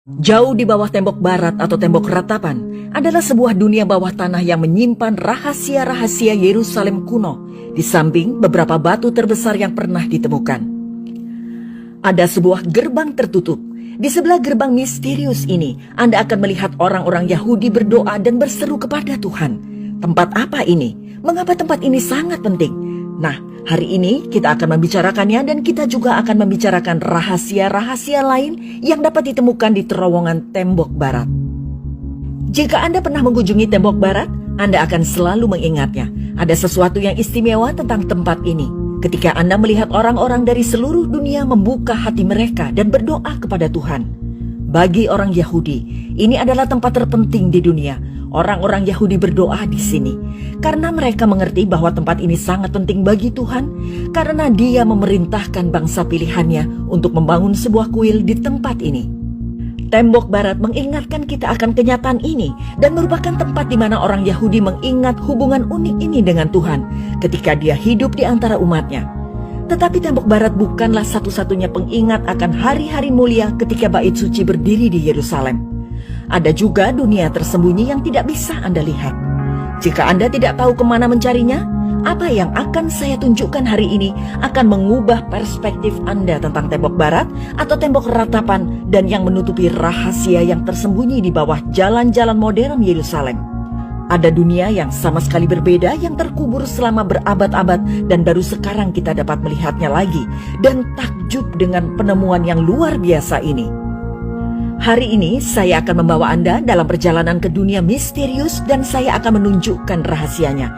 Jauh di bawah tembok barat atau tembok ratapan adalah sebuah dunia bawah tanah yang menyimpan rahasia-rahasia Yerusalem kuno di samping beberapa batu terbesar yang pernah ditemukan. Ada sebuah gerbang tertutup. Di sebelah gerbang misterius ini, Anda akan melihat orang-orang Yahudi berdoa dan berseru kepada Tuhan. Tempat apa ini? Mengapa tempat ini sangat penting? Nah, hari ini kita akan membicarakannya dan kita juga akan membicarakan rahasia-rahasia lain yang dapat ditemukan di terowongan tembok barat. Jika Anda pernah mengunjungi tembok barat, Anda akan selalu mengingatnya. Ada sesuatu yang istimewa tentang tempat ini. Ketika Anda melihat orang-orang dari seluruh dunia membuka hati mereka dan berdoa kepada Tuhan. Bagi orang Yahudi, ini adalah tempat terpenting di dunia. Orang-orang Yahudi berdoa di sini karena mereka mengerti bahwa tempat ini sangat penting bagi Tuhan karena Dia memerintahkan bangsa pilihannya untuk membangun sebuah kuil di tempat ini. Tembok barat mengingatkan kita akan kenyataan ini dan merupakan tempat di mana orang Yahudi mengingat hubungan unik ini dengan Tuhan ketika Dia hidup di antara umatnya. Tetapi tembok barat bukanlah satu-satunya pengingat akan hari-hari mulia ketika bait suci berdiri di Yerusalem. Ada juga dunia tersembunyi yang tidak bisa Anda lihat. Jika Anda tidak tahu kemana mencarinya, apa yang akan saya tunjukkan hari ini akan mengubah perspektif Anda tentang tembok barat atau tembok ratapan dan yang menutupi rahasia yang tersembunyi di bawah jalan-jalan modern Yerusalem. Ada dunia yang sama sekali berbeda yang terkubur selama berabad-abad dan baru sekarang kita dapat melihatnya lagi dan takjub dengan penemuan yang luar biasa ini. Hari ini saya akan membawa Anda dalam perjalanan ke dunia misterius dan saya akan menunjukkan rahasianya.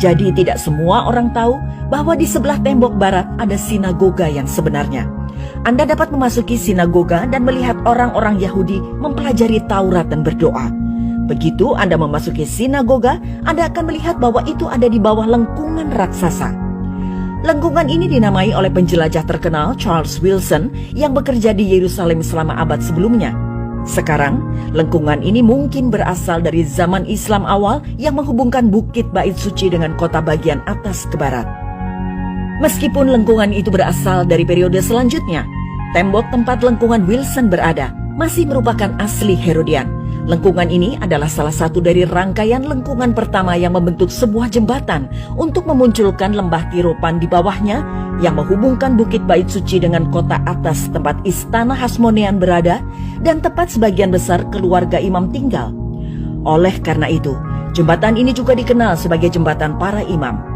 Jadi tidak semua orang tahu bahwa di sebelah tembok barat ada sinagoga yang sebenarnya. Anda dapat memasuki sinagoga dan melihat orang-orang Yahudi mempelajari Taurat dan berdoa. Begitu Anda memasuki sinagoga, Anda akan melihat bahwa itu ada di bawah lengkungan raksasa. Lengkungan ini dinamai oleh penjelajah terkenal Charles Wilson yang bekerja di Yerusalem selama abad sebelumnya. Sekarang, lengkungan ini mungkin berasal dari zaman Islam awal yang menghubungkan Bukit Bait Suci dengan kota bagian atas ke barat. Meskipun lengkungan itu berasal dari periode selanjutnya, tembok tempat lengkungan Wilson berada masih merupakan asli Herodian. Lengkungan ini adalah salah satu dari rangkaian lengkungan pertama yang membentuk sebuah jembatan untuk memunculkan lembah tiropan di bawahnya yang menghubungkan Bukit Bait Suci dengan kota atas tempat istana Hasmonean berada dan tempat sebagian besar keluarga imam tinggal. Oleh karena itu, jembatan ini juga dikenal sebagai jembatan para imam.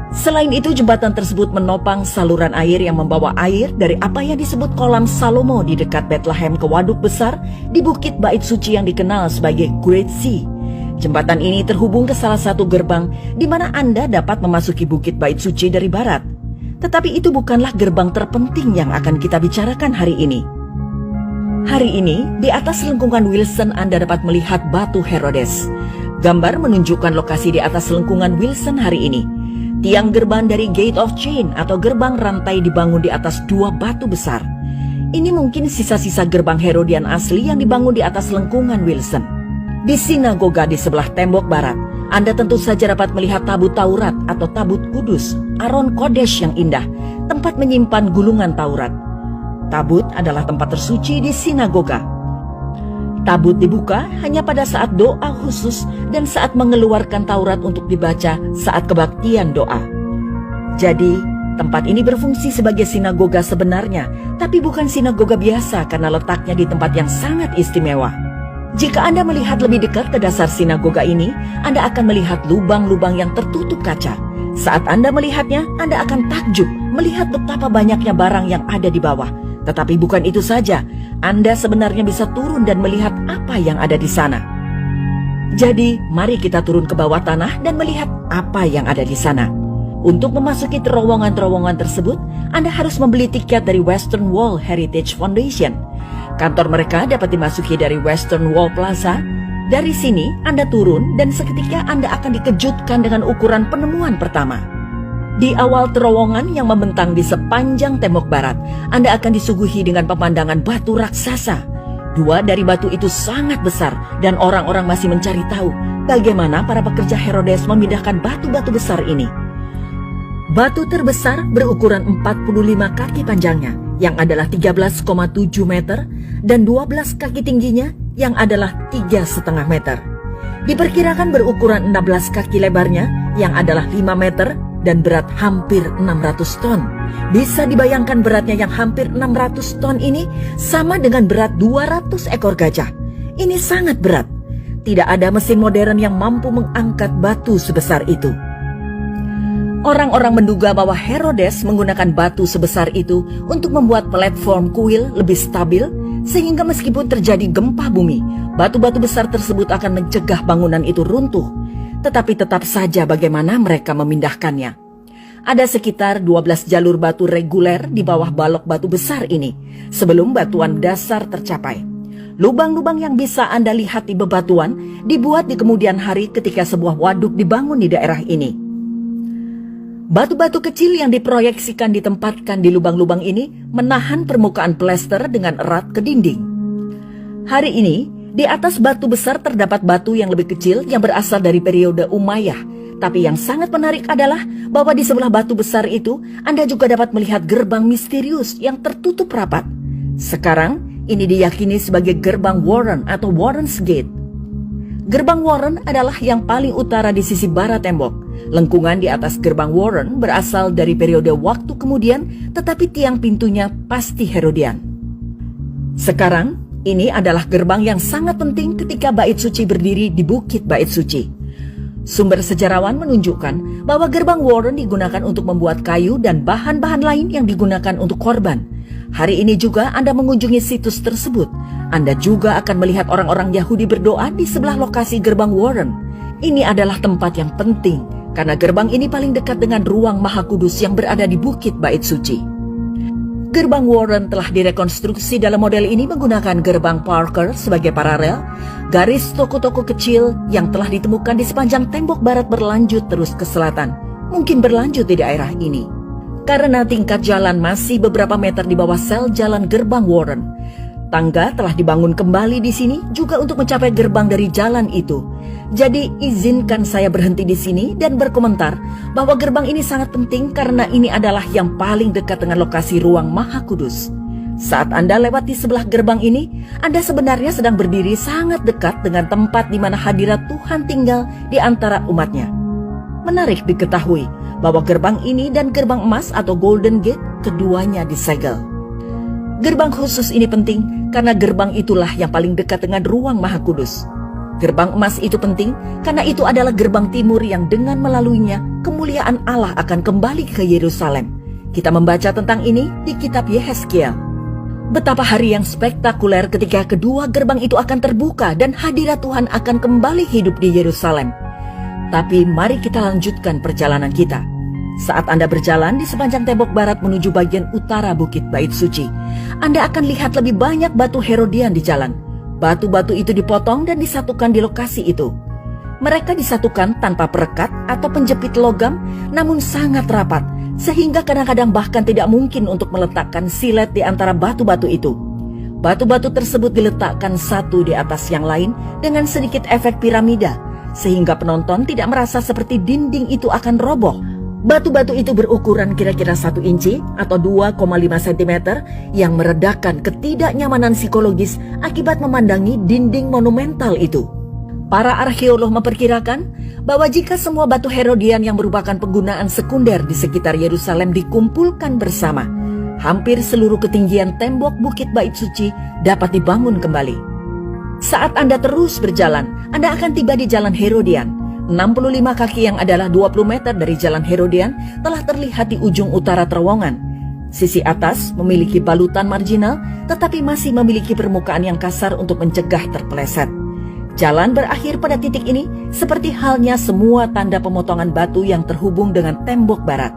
Selain itu, jembatan tersebut menopang saluran air yang membawa air dari apa yang disebut kolam Salomo di dekat Bethlehem ke waduk besar di Bukit Bait Suci yang dikenal sebagai Great Sea. Jembatan ini terhubung ke salah satu gerbang di mana Anda dapat memasuki Bukit Bait Suci dari barat. Tetapi itu bukanlah gerbang terpenting yang akan kita bicarakan hari ini. Hari ini, di atas lengkungan Wilson Anda dapat melihat batu Herodes. Gambar menunjukkan lokasi di atas lengkungan Wilson hari ini. Tiang gerbang dari Gate of Chain atau gerbang rantai dibangun di atas dua batu besar. Ini mungkin sisa-sisa gerbang Herodian asli yang dibangun di atas lengkungan Wilson. Di sinagoga di sebelah tembok barat, Anda tentu saja dapat melihat tabut Taurat atau tabut kudus, Aron Kodesh yang indah, tempat menyimpan gulungan Taurat. Tabut adalah tempat tersuci di sinagoga. Tabut dibuka hanya pada saat doa khusus dan saat mengeluarkan Taurat untuk dibaca saat kebaktian doa. Jadi, tempat ini berfungsi sebagai sinagoga sebenarnya, tapi bukan sinagoga biasa karena letaknya di tempat yang sangat istimewa. Jika Anda melihat lebih dekat ke dasar sinagoga ini, Anda akan melihat lubang-lubang yang tertutup kaca. Saat Anda melihatnya, Anda akan takjub melihat betapa banyaknya barang yang ada di bawah. Tetapi bukan itu saja, Anda sebenarnya bisa turun dan melihat apa yang ada di sana. Jadi, mari kita turun ke bawah tanah dan melihat apa yang ada di sana. Untuk memasuki terowongan-terowongan tersebut, Anda harus membeli tiket dari Western Wall Heritage Foundation. Kantor mereka dapat dimasuki dari Western Wall Plaza. Dari sini, Anda turun dan seketika Anda akan dikejutkan dengan ukuran penemuan pertama. Di awal terowongan yang membentang di sepanjang tembok barat, Anda akan disuguhi dengan pemandangan batu raksasa. Dua dari batu itu sangat besar dan orang-orang masih mencari tahu bagaimana para pekerja Herodes memindahkan batu-batu besar ini. Batu terbesar berukuran 45 kaki panjangnya yang adalah 13,7 meter, dan 12 kaki tingginya yang adalah 3,5 meter. Diperkirakan berukuran 16 kaki lebarnya yang adalah 5 meter dan berat hampir 600 ton. Bisa dibayangkan beratnya yang hampir 600 ton ini sama dengan berat 200 ekor gajah. Ini sangat berat. Tidak ada mesin modern yang mampu mengangkat batu sebesar itu. Orang-orang menduga bahwa Herodes menggunakan batu sebesar itu untuk membuat platform kuil lebih stabil, sehingga meskipun terjadi gempa bumi, batu-batu besar tersebut akan mencegah bangunan itu runtuh. Tetapi tetap saja bagaimana mereka memindahkannya. Ada sekitar 12 jalur batu reguler di bawah balok batu besar ini, sebelum batuan dasar tercapai. Lubang-lubang yang bisa Anda lihat di bebatuan dibuat di kemudian hari ketika sebuah waduk dibangun di daerah ini. Batu-batu kecil yang diproyeksikan ditempatkan di lubang-lubang ini menahan permukaan plester dengan erat ke dinding. Hari ini, di atas batu besar terdapat batu yang lebih kecil yang berasal dari periode Umayyah. Tapi yang sangat menarik adalah bahwa di sebelah batu besar itu, Anda juga dapat melihat gerbang misterius yang tertutup rapat. Sekarang, ini diyakini sebagai gerbang Warren atau Warren's Gate. Gerbang Warren adalah yang paling utara di sisi barat tembok. Lengkungan di atas gerbang Warren berasal dari periode waktu kemudian, tetapi tiang pintunya pasti Herodian. Sekarang, ini adalah gerbang yang sangat penting ketika Bait Suci berdiri di Bukit Bait Suci. Sumber sejarawan menunjukkan bahwa gerbang Warren digunakan untuk membuat kayu dan bahan-bahan lain yang digunakan untuk korban. Hari ini juga Anda mengunjungi situs tersebut. Anda juga akan melihat orang-orang Yahudi berdoa di sebelah lokasi gerbang Warren. Ini adalah tempat yang penting, karena gerbang ini paling dekat dengan ruang Maha Kudus yang berada di Bukit Bait Suci. Gerbang Warren telah direkonstruksi dalam model ini menggunakan gerbang Parker sebagai paralel. Garis toko-toko kecil yang telah ditemukan di sepanjang tembok barat berlanjut terus ke selatan, mungkin berlanjut di daerah ini. Karena tingkat jalan masih beberapa meter di bawah sel jalan gerbang Warren, tangga telah dibangun kembali di sini juga untuk mencapai gerbang dari jalan itu. Jadi izinkan saya berhenti di sini dan berkomentar bahwa gerbang ini sangat penting karena ini adalah yang paling dekat dengan lokasi ruang Maha Kudus. Saat Anda lewat di sebelah gerbang ini, Anda sebenarnya sedang berdiri sangat dekat dengan tempat di mana hadirat Tuhan tinggal di antara umatnya. Menarik diketahui bahwa gerbang ini dan gerbang emas atau Golden Gate keduanya disegel. Gerbang khusus ini penting karena gerbang itulah yang paling dekat dengan ruang Maha Kudus. Gerbang emas itu penting karena itu adalah gerbang timur yang dengan melaluinya kemuliaan Allah akan kembali ke Yerusalem. Kita membaca tentang ini di kitab Yehezkiel. Betapa hari yang spektakuler ketika kedua gerbang itu akan terbuka dan hadirat Tuhan akan kembali hidup di Yerusalem. Tapi mari kita lanjutkan perjalanan kita. Saat Anda berjalan di sepanjang tembok barat menuju bagian utara Bukit Bait Suci, Anda akan lihat lebih banyak batu Herodian di jalan. Batu-batu itu dipotong dan disatukan di lokasi itu. Mereka disatukan tanpa perekat atau penjepit logam, namun sangat rapat, sehingga kadang-kadang bahkan tidak mungkin untuk meletakkan silet di antara batu-batu itu. Batu-batu tersebut diletakkan satu di atas yang lain dengan sedikit efek piramida, sehingga penonton tidak merasa seperti dinding itu akan roboh. Batu-batu itu berukuran kira-kira 1 inci atau 2,5 cm yang meredakan ketidaknyamanan psikologis akibat memandangi dinding monumental itu. Para arkeolog memperkirakan bahwa jika semua batu Herodian yang merupakan penggunaan sekunder di sekitar Yerusalem dikumpulkan bersama, hampir seluruh ketinggian tembok Bukit Bait Suci dapat dibangun kembali. Saat Anda terus berjalan, Anda akan tiba di Jalan Herodian. 65 kaki yang adalah 20 meter dari Jalan Herodian telah terlihat di ujung utara terowongan. Sisi atas memiliki balutan marginal, tetapi masih memiliki permukaan yang kasar untuk mencegah terpeleset. Jalan berakhir pada titik ini seperti halnya semua tanda pemotongan batu yang terhubung dengan tembok barat.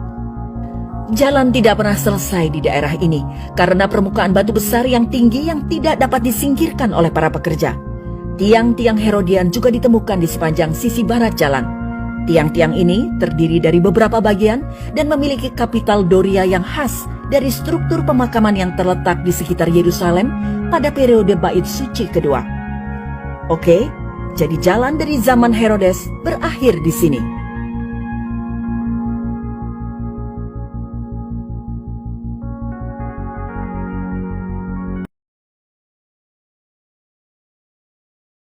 Jalan tidak pernah selesai di daerah ini karena permukaan batu besar yang tinggi yang tidak dapat disingkirkan oleh para pekerja. Tiang-tiang Herodian juga ditemukan di sepanjang sisi barat jalan. Tiang-tiang ini terdiri dari beberapa bagian dan memiliki kapital Doria yang khas dari struktur pemakaman yang terletak di sekitar Yerusalem pada periode Bait Suci kedua. Oke, jadi jalan dari zaman Herodes berakhir di sini.